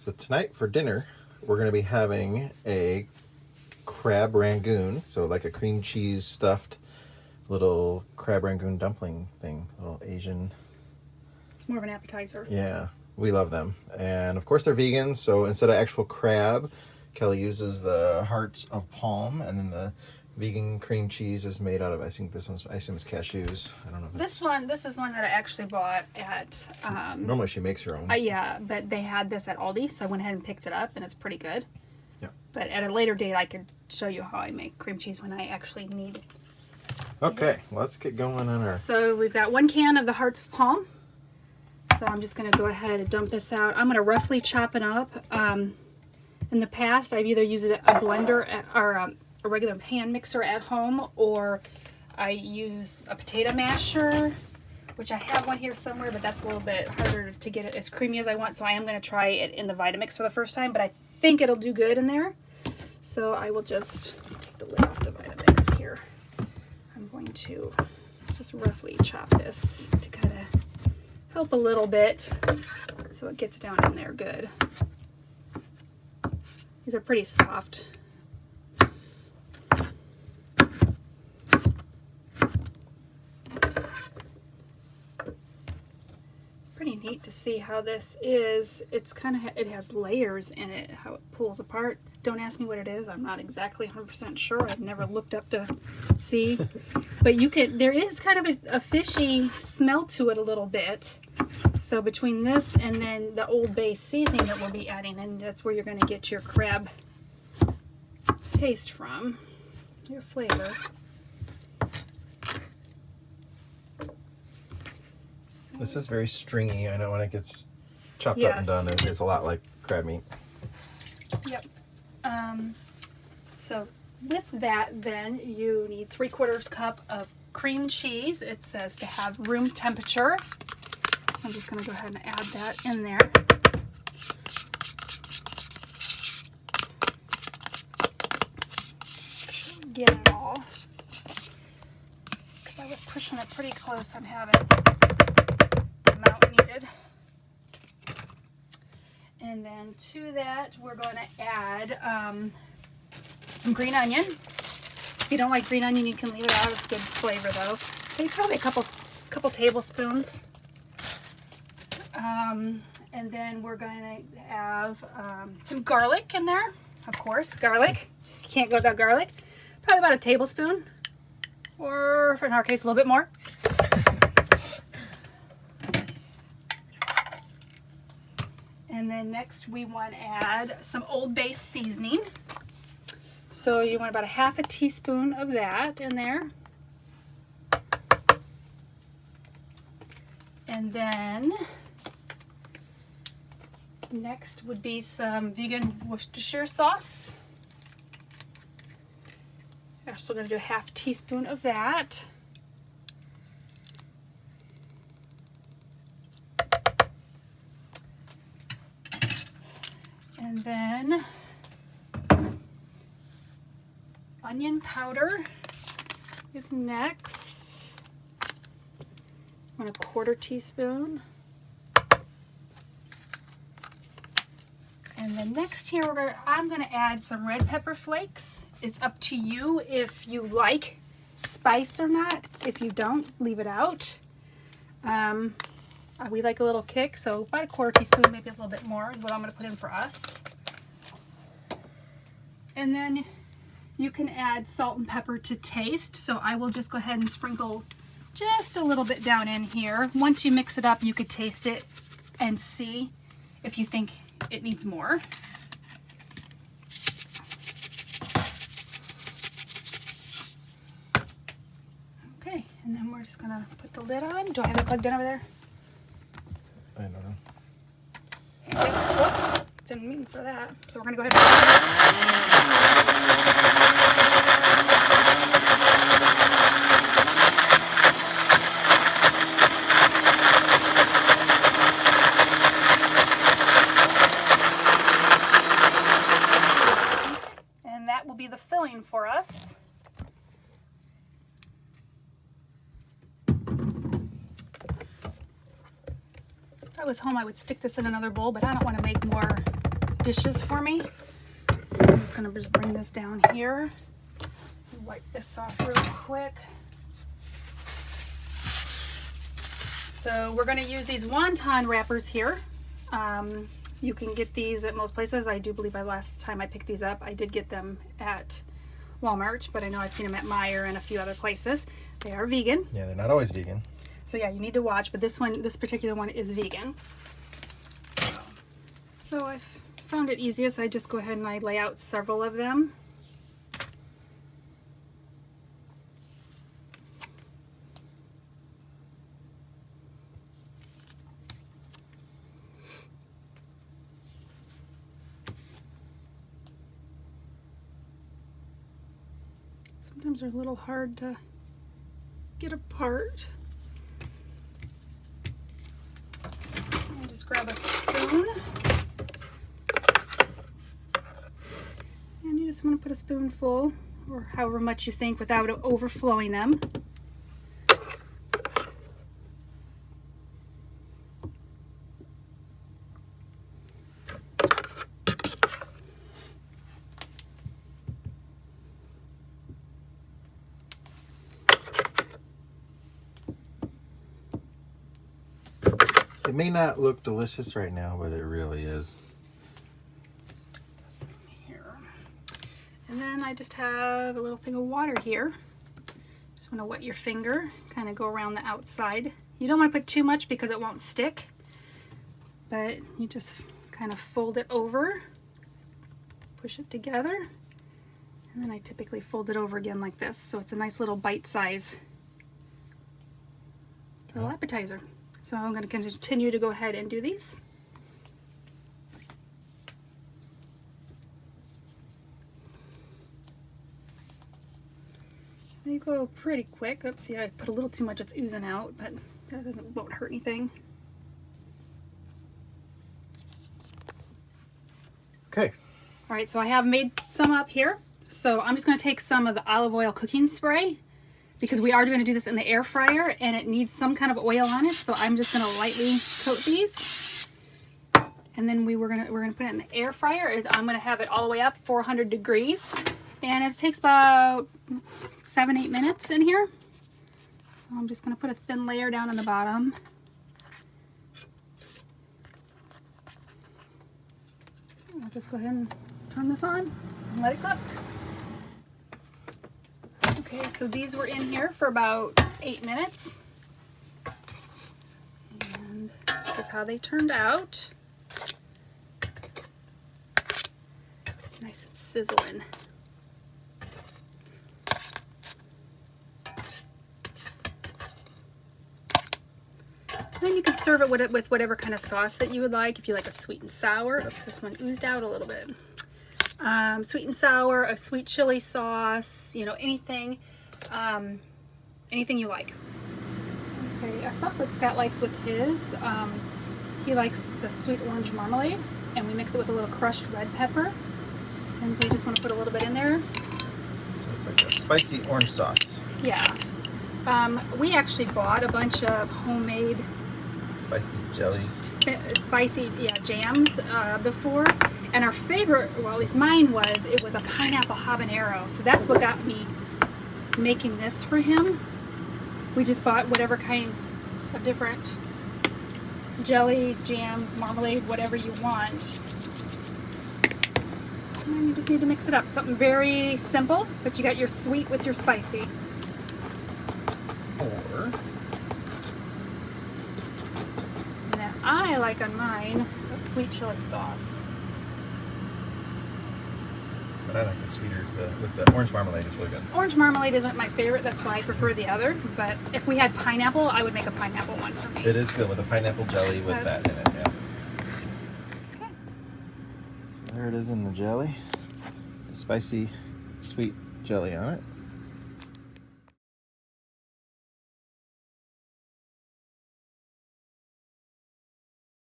So tonight for dinner, we're going to be having a crab Rangoon, so like a cream cheese stuffed little crab Rangoon dumpling thing, little Asian. It's more of an appetizer. Yeah, we love them. And of course they're vegan, so instead of actual crab, Kelly uses the hearts of palm, and then the vegan cream cheese is made out of, I think this one's, I assume it's cashews. I don't know. If This is one that I actually bought at... normally she makes her own. yeah, but they had this at Aldi, so I went ahead and picked it up, and it's pretty good. Yeah. But at a later date, I could show you how I make cream cheese when I actually need it. Okay, let's get going on our... So we've got 1 can of the hearts of palm. So I'm just going to go ahead and dump this out. I'm going to roughly chop it up. In the past, I've either used a blender or a regular hand mixer at home, or I use a potato masher, which I have one here somewhere, but that's a little bit harder to get it as creamy as I want. So I am going to try it in the Vitamix for the first time, but I think it'll do good in there. So I will just take the lid off the Vitamix here. I'm going to just roughly chop this to kind of help a little bit so it gets down in there good. These are pretty soft. It's pretty neat to see how this is. It's kind of, it has layers in it, how it pulls apart. Don't ask me what it is. I'm not exactly 100% sure. I've never looked up to see. But you can, there is kind of a fishy smell to it a little bit. So between this and then the Old Bay seasoning that we'll be adding, and that's where you're going to get your crab taste from, your flavor. This is very stringy. I know when it gets chopped up and Yes. done, it's a lot like crab meat. Yep. So with that, then you need 3/4 cup of cream cheese. It says to have room temperature. So I'm just going to go ahead and add that in there. Get it all, because I was pushing it pretty close on having the amount needed. And then to that, we're going to add some green onion. If you don't like green onion, you can leave it out. It's good flavor though. Maybe probably a couple tablespoons. And then we're going to have some garlic in there. Of course, garlic. You can't go without garlic. Probably about a tablespoon, or in our case, a little bit more. And then next we want to add some Old Bay seasoning. So you want about a 1/2 teaspoon of that in there. And then next would be some vegan Worcestershire sauce. I'm still going to do a 1/2 teaspoon of that. And then onion powder is next. 1/4 teaspoon. And then next here, I'm going to add some red pepper flakes. It's up to you if you like spice or not. If you don't, leave it out. We like a little kick, so about a 1/4 teaspoon, maybe a little bit more is what I'm going to put in for us. And then you can add salt and pepper to taste. So I will just go ahead and sprinkle just a little bit down in here. Once you mix it up, you could taste it and see if you think it needs more. Okay, and then we're just gonna put the lid on. Do I have it plugged in over there? I don't know. Whoops, didn't mean for that. So we're gonna go ahead and that will be the filling for us. If I was home, I would stick this in another bowl, but I don't want to make more dishes for me. So I'm just going to just bring this down here. Wipe this off real quick. So we're going to use these wonton wrappers here. You can get these at most places. I do believe last time I picked these up, I did get them at Walmart, but I know I've seen them at Meijer and a few other places. They are vegan. Yeah, they're not always vegan. So yeah, you need to watch, but this particular one is vegan. So I've found it easiest. I just go ahead and I lay out several of them. Sometimes they're a little hard to get apart. And just grab a spoon. And you just want to put a spoonful, or however much you think, without overflowing them. It may not look delicious right now, but it really is. Stick this in here. And then I just have a little thing of water here. Just want to wet your finger, kind of go around the outside. You don't want to put too much because it won't stick, but you just kind of fold it over, push it together, and then I typically fold it over again like this, so it's a nice little bite size little appetizer. So I'm going to continue to go ahead and do these. They go pretty quick. Oops, see, I put a little too much, it's oozing out, but that won't hurt anything. Okay. All right, so I have made some up here. So I'm just going to take some of the olive oil cooking spray, because we are going to do this in the air fryer and it needs some kind of oil on it. So I'm just going to lightly coat these, and then we're going to put it in the air fryer. I'm going to have it all the way up 400 degrees, and it takes about 7-8 minutes in here. So I'm just going to put a thin layer down on the bottom. I'll just go ahead and turn this on and let it cook. Okay, so these were in here for about 8 minutes. And this is how they turned out. Nice and sizzling. Then you can serve it with whatever kind of sauce that you would like. If you like a sweet and sour. Oops, this one oozed out a little bit. Sweet and sour, a sweet chili sauce, you know, anything you like. Okay, a sauce that Scott likes with his, he likes the sweet orange marmalade, and we mix it with a little crushed red pepper. And so you just want to put a little bit in there. So it's like a spicy orange sauce. Yeah. We actually bought a bunch of homemade Spicy jellies. Spicy jams before, and our favorite, well at least mine it was a pineapple habanero. So that's what got me making this for him. We just bought whatever kind of different jellies, jams, marmalade, whatever you want. And you just need to mix it up. Something very simple, but you got your sweet with your spicy. Or And then I like on mine a sweet chili sauce. but I like the sweeter, with the orange marmalade is really good. Orange marmalade isn't my favorite, that's why I prefer the other. But if we had pineapple, I would make a pineapple one for me. It is good with a pineapple jelly with that in it, yeah. Okay. So there it is in the jelly. The spicy, sweet jelly on it.